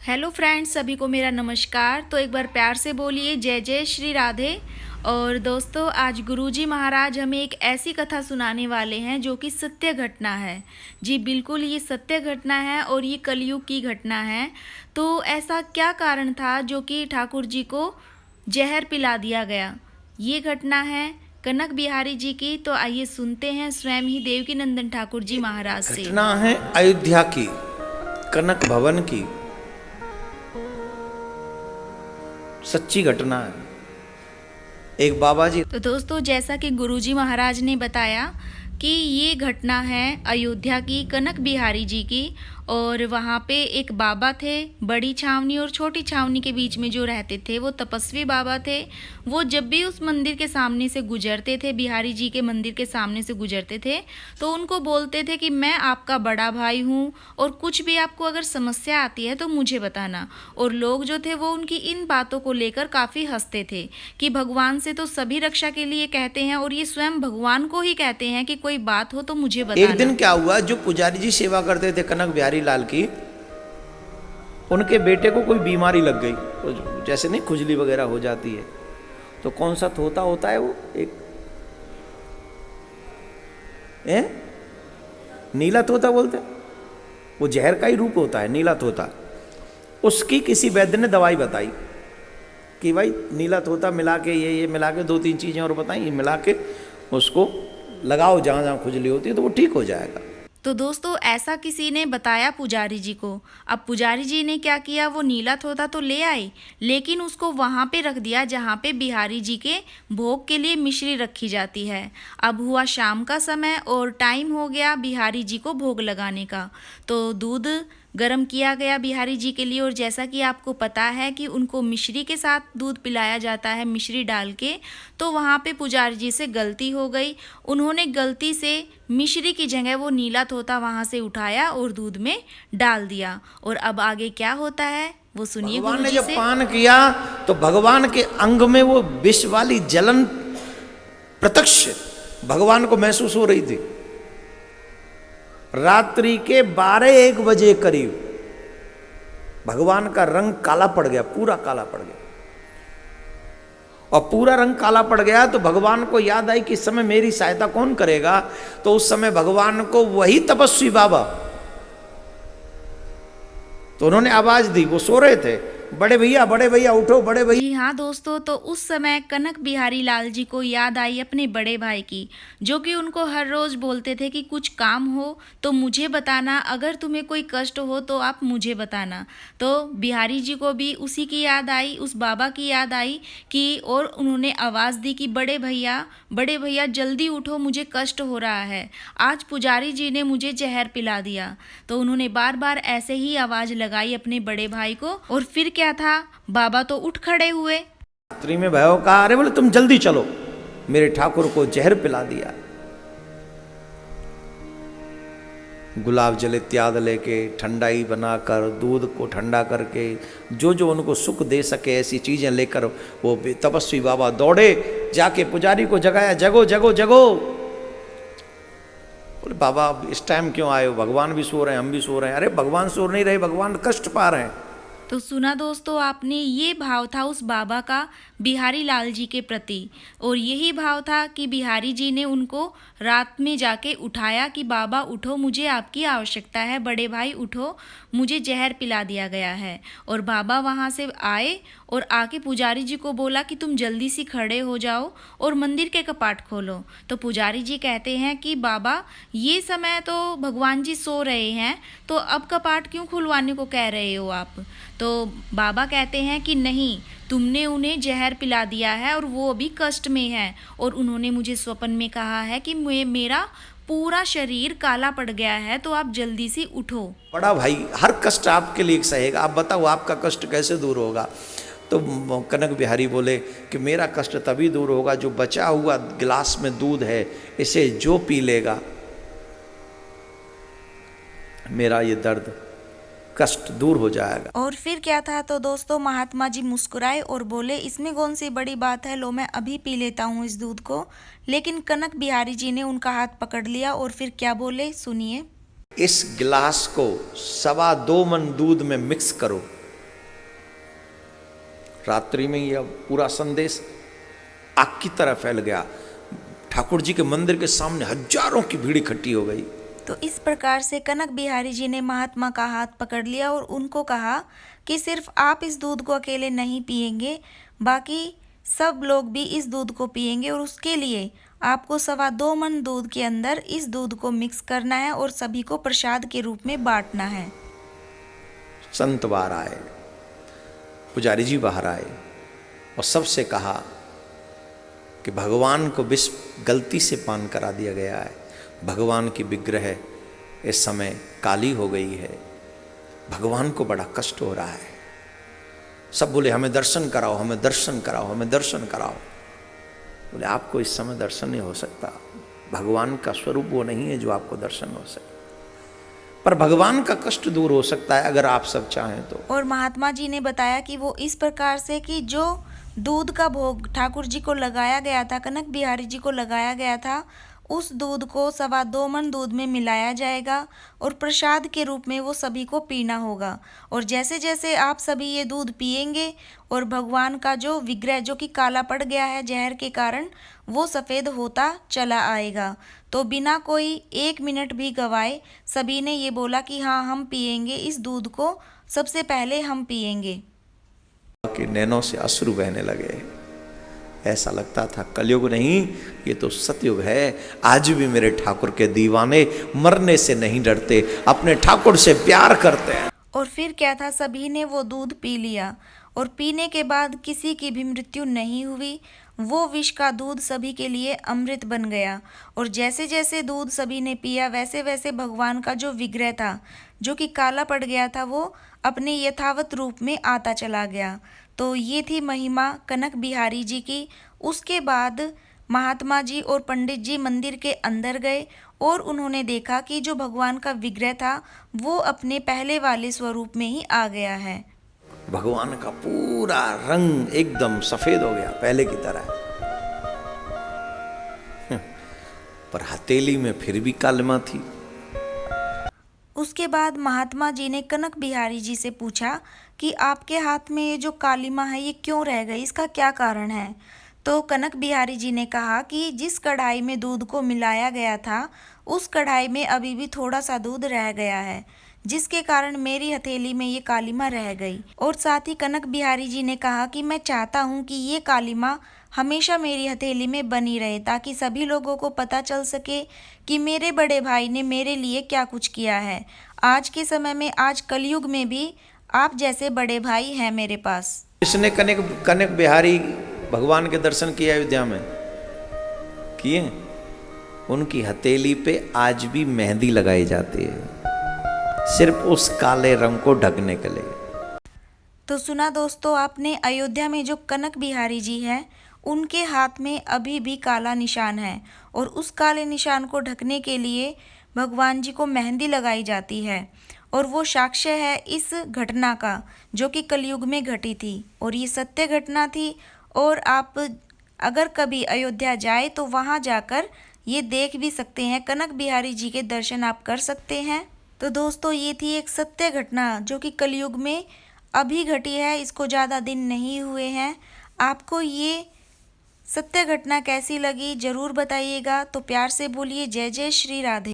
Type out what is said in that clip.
Hello friends, सभी को मेरा नमस्कार। तो एक बार प्यार से बोलिए जय जय श्री राधे। और दोस्तों, आज गुरुजी महाराज हमें एक ऐसी कथा सुनाने वाले हैं जो कि सत्य घटना है। जी बिल्कुल, ये सत्य घटना है और ये कलयुग की घटना है। तो ऐसा क्या कारण था जो कि ठाकुर जी को जहर पिला दिया गया? ये घटना है कनक बिहारी जी की। तो आइए सुनते हैं स्वयं ही देवकी नंदन ठाकुर जी महाराज से। घटना है अयोध्या की, कनक भवन की। सच्ची घटना है। एक बाबा जी। तो दोस्तों, जैसा कि गुरुजी महाराज ने बताया कि ये घटना है अयोध्या की, कनक बिहारी जी की। और वहाँ पे एक बाबा थे, बड़ी छावनी और छोटी छावनी के बीच में जो रहते थे, वो तपस्वी बाबा थे। वो जब भी उस मंदिर के सामने से गुजरते थे, बिहारी जी के मंदिर के सामने से गुजरते थे, तो उनको बोलते थे कि मैं आपका बड़ा भाई हूँ और कुछ भी आपको अगर समस्या आती है तो मुझे बताना। और लोग जो थे वो उनकी इन बातों को लेकर काफ़ी हंसते थे कि भगवान से तो सभी रक्षा के लिए कहते हैं और ये स्वयं भगवान को ही कहते हैं कि कोई बात हो तो मुझे बताना। एक दिन क्या हुआ, जो पुजारी जी सेवा करते थे कनक बिहारी लाल की, उनके बेटे को कोई बीमारी लग गई। जैसे नहीं खुजली वगैरह हो जाती है, तो कौन सा तोता होता है वो, एक नीला तोता बोलते हैं, वो जहर का ही रूप होता है, नीला तोता। उसकी किसी वैद्य ने दवाई बताई कि भाई नीला तोता मिला के ये मिला के 2-3 चीज़ें और बताई, ये मिला के उसको लगाओ जहाँ जहाँ खुजली होती है तो वो ठीक हो जाएगा। तो दोस्तों, ऐसा किसी ने बताया पुजारी जी को। अब पुजारी जी ने क्या किया, वो नीला तोता तो ले आए, लेकिन उसको वहाँ पे रख दिया जहाँ पे बिहारी जी के भोग के लिए मिश्री रखी जाती है। अब हुआ शाम का समय और टाइम हो गया बिहारी जी को भोग लगाने का। तो दूध गरम किया गया बिहारी जी के लिए। और जैसा कि आपको पता है कि उनको मिश्री के साथ दूध पिलाया जाता है, मिश्री डाल के। तो वहाँ पे पुजारी जी से गलती हो गई। उन्होंने गलती से मिश्री की जगह वो नीला तोता वहाँ से उठाया और दूध में डाल दिया। और अब आगे क्या होता है वो सुनिए भगवान ने गुरुजी जब से। पान किया तो भगवान के अंग में वो विष वाली जलन प्रत्यक्ष भगवान को महसूस हो रही थी। रात्रि के 12-1 बजे करीब भगवान का रंग काला पड़ गया, पूरा काला पड़ गया। और पूरा रंग काला पड़ गया तो भगवान को याद आई कि इस समय मेरी सहायता कौन करेगा। तो उस समय भगवान को वही तपस्वी बाबा, तो उन्होंने आवाज दी, वो सो रहे थे, बड़े भैया उठो, बड़े भैया। जी हाँ दोस्तों, तो उस समय कनक बिहारी लाल जी को याद आई अपने बड़े भाई की, जो कि उनको हर रोज़ बोलते थे कि कुछ काम हो तो मुझे बताना, अगर तुम्हें कोई कष्ट हो तो आप मुझे बताना। तो बिहारी जी को भी उसी की याद आई, उस बाबा की याद आई कि, और उन्होंने आवाज़ दी कि बड़े भैया जल्दी उठो, मुझे कष्ट हो रहा है, आज पुजारी जी ने मुझे जहर पिला दिया। तो उन्होंने बार बार ऐसे ही आवाज़ लगाई अपने बड़े भाई को। और फिर क्या था, बाबा तो उठ खड़े हुए। रात्रि में भयो कहा, अरे बोले तुम जल्दी चलो, मेरे ठाकुर को जहर पिला दिया। गुलाब जल इत्यादि लेके ठंडाई बनाकर, दूध को ठंडा करके, जो जो उनको सुख दे सके ऐसी चीजें लेकर वो तपस्वी बाबा दौड़े, जाके पुजारी को जगाया, जगो जगो जगो। बोले बाबा इस टाइम क्यों आए हो, भगवान भी सो रहे हैं, हम भी सो रहे हैं। अरे भगवान सो नहीं रहे, भगवान कष्ट पा रहे हैं। तो सुना दोस्तों आपने, ये भाव था उस बाबा का बिहारी लाल जी के प्रति। और यही भाव था कि बिहारी जी ने उनको रात में जाके उठाया कि बाबा उठो, मुझे आपकी आवश्यकता है, बड़े भाई उठो, मुझे जहर पिला दिया गया है। और बाबा वहाँ से आए और आके पुजारी जी को बोला कि तुम जल्दी से खड़े हो जाओ और मंदिर के कपाट खोलो। तो पुजारी जी कहते हैं कि बाबा ये समय तो भगवान जी सो रहे हैं, तो अब कपाट क्यों खुलवाने को कह रहे हो आप? तो बाबा कहते हैं कि नहीं, तुमने उन्हें जहर पिला दिया है और वो अभी कष्ट में है, और उन्होंने मुझे स्वप्न में कहा है कि मेरा पूरा शरीर काला पड़ गया है, तो आप जल्दी से उठो। बड़ा भाई हर कष्ट आपके लिए सहेगा, आप बताओ आपका कष्ट कैसे दूर होगा। तो कनक बिहारी बोले कि मेरा कष्ट तभी दूर होगा, जो बचा हुआ गिलास में दूध है इसे जो पी लेगा, मेरा ये दर्द कष्ट दूर हो जाएगा। और फिर क्या था, तो दोस्तों महात्मा जी मुस्कुराए और बोले इसमें कौन सी बड़ी बात है, लो मैं अभी पी लेता हूँ इस दूध को। लेकिन कनक बिहारी जी ने उनका हाथ पकड़ लिया और फिर क्या बोले सुनिए। इस गिलास को 2.25 मन दूध में मिक्स करो रात्रि में यह पूरा संदेश आग की तरह फैल गया। ठाकुर जी के मंदिर के सामने हजारों की भीड़ इकट्ठी हो गई। तो इस प्रकार से कनक बिहारी जी ने महात्मा का हाथ पकड़ लिया और उनको कहा कि सिर्फ आप इस दूध को अकेले नहीं पिएंगे, बाकी सब लोग भी इस दूध को पिएंगे और उसके लिए आपको 2.25 मन दूध के अंदर इस दूध को मिक्स करना है और सभी को प्रसाद के रूप में बांटना है। संत बाहर आए, पुजारी जी बाहर आए और सबसे कहा कि भगवान को विष गलती से पान करा दिया गया है। भगवान की विग्रह इस समय काली हो गई है, भगवान को बड़ा कष्ट हो रहा है। सब बोले हमें दर्शन कराओ, हमें दर्शन कराओ, हमें दर्शन कराओ। बोले आपको इस समय दर्शन नहीं हो सकता, भगवान का स्वरूप वो नहीं है जो आपको दर्शन हो सके, पर भगवान का कष्ट दूर हो सकता है अगर आप सब चाहें तो। और महात्मा जी ने बताया कि वो इस प्रकार से कि जो दूध का भोग ठाकुर जी को लगाया गया था, कनक बिहारी जी को लगाया गया था, उस दूध को 2.25 मन दूध में मिलाया जाएगा और प्रसाद के रूप में वो सभी को पीना होगा। और जैसे जैसे आप सभी ये दूध पिएंगे और भगवान का जो विग्रह जो कि काला पड़ गया है जहर के कारण, वो सफ़ेद होता चला आएगा। तो बिना कोई 1 मिनट भी गवाए सभी ने ये बोला कि हाँ हम पिएंगे इस दूध को, सबसे पहले हम पिएंगे। कि नैनों से अश्रु बहने लगे। ऐसा लगता था कलयुग नहीं, ये तो सतयुग है। आज भी मेरे ठाकुर के दीवाने मरने से नहीं डरते, अपने ठाकुर से प्यार करते हैं। और फिर क्या था, सभी ने वो दूध पी लिया और पीने के बाद किसी की भी मृत्यु नहीं हुई। वो विष का दूध सभी के लिए अमृत बन गया। और जैसे जैसे दूध सभी ने पिया वैसे वैसे भगवान का जो विग्रह था जो कि काला पड़ गया था वो अपने यथावत रूप में आता चला गया। तो ये थी महिमा कनक बिहारी जी की। उसके बाद महात्मा जी और पंडित जी मंदिर के अंदर गए और उन्होंने देखा कि जो भगवान का विग्रह था वो अपने पहले वाले स्वरूप में ही आ गया है। भगवान का पूरा रंग एकदम सफेद हो गया पहले की तरह, पर हथेली में फिर भी कालिमा थी। उसके बाद महात्मा जी ने कनक बिहारी जी से पूछा कि आपके हाथ में ये जो कालिमा है ये क्यों रह गई, इसका क्या कारण है। तो कनक बिहारी जी ने कहा कि जिस कढ़ाई में दूध को मिलाया गया था उस कढ़ाई में अभी भी थोड़ा सा दूध रह गया है, जिसके कारण मेरी हथेली में ये कालिमा रह गई। और साथ ही कनक बिहारी जी ने कहा कि मैं चाहता हूँ कि ये कालिमा हमेशा मेरी हथेली में बनी रहे, ताकि सभी लोगों को पता चल सके कि मेरे बड़े भाई ने मेरे लिए क्या कुछ किया है। आज के समय में, आज कलयुग में भी आप जैसे बड़े भाई हैं मेरे पास। इसने कनक बिहारी भगवान के दर्शन किए अयोध्या में किए, उनकी हथेली पे आज भी मेहंदी लगाई जाती है, सिर्फ उस काले रंग को ढकने के लिए। तो सुना दोस्तों आपने, अयोध्या में जो कनक बिहारी जी हैं उनके हाथ में अभी भी काला निशान है और उस काले निशान को ढकने के लिए भगवान जी को मेहंदी लगाई जाती है। और वो साक्ष्य है इस घटना का जो कि कलयुग में घटी थी और ये सत्य घटना थी। और आप अगर कभी अयोध्या जाए तो वहाँ जाकर ये देख भी सकते हैं, कनक बिहारी जी के दर्शन आप कर सकते हैं। तो दोस्तों ये थी एक सत्य घटना जो कि कलयुग में अभी घटी है, इसको ज़्यादा दिन नहीं हुए हैं। आपको ये सत्य घटना कैसी लगी ज़रूर बताइएगा। तो प्यार से बोलिए जय जय श्री राधे।